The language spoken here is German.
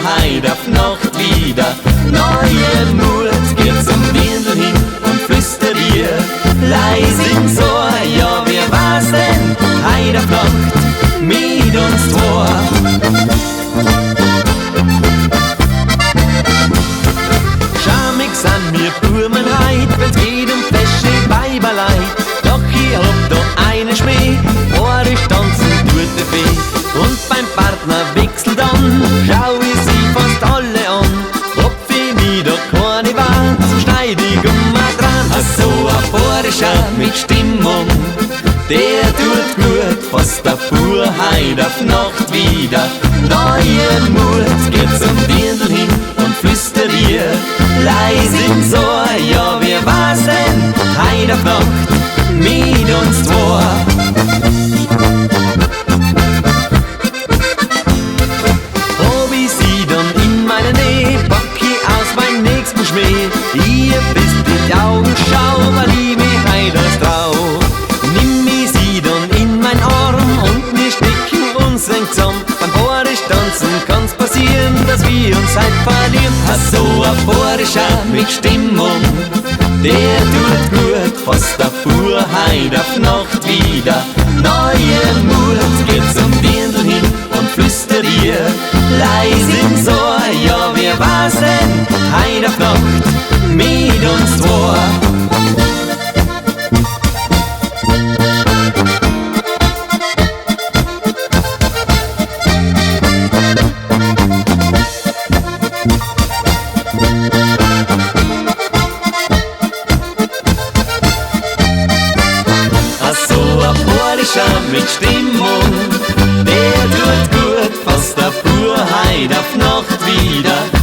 heut auf Nacht wieder. Neuen Mut geht zum Dirndl hin und flüstert dir leis ins Ohr. Ja, wer war's denn heut auf Nacht mit uns zwei? Schamig sind wir Burmen heut, wenn's geht fesche Weiberleid. Doch ich hab da eine Schmäh, Ohre tanzen tut der Fee. Und beim Partnerwechsel dann schau ich sie fast alle an. Ob für mich da keine war, so schneid ich dran. So ein Bohrischer mit Stimmung, der tut gut, fast der Bur heut auf Nacht wieder. Neuen Mut geht zum Dirndl hin und flüstert ihr leis ins Ohr. Ja, wer war's denn heut auf Nacht mit uns zwei? Hab ich sie dann in meiner Nähe, pack ich aus meinem nächsten Schmäh. Ihr bist die Augen, schau, weil ich mich heut als trau. Nimm ich sie dann in mein Arm und wir stecken uns eng zusammen. Beim Bohrisch tanzen kann's passieren, dass wir uns heut verlieren. So ein Bohrischer mit Stimmung, der tut gut, fast der Bur heut auf Nacht wieder. Neuen Mut geht zum Dirndl hin und flüstert ihr leis ins Ohr. Ja, wer war's denn heut auf Nacht mit uns zwei? Mit Stimmung, der tut gut, fast der Bur heut auf Nacht wieder.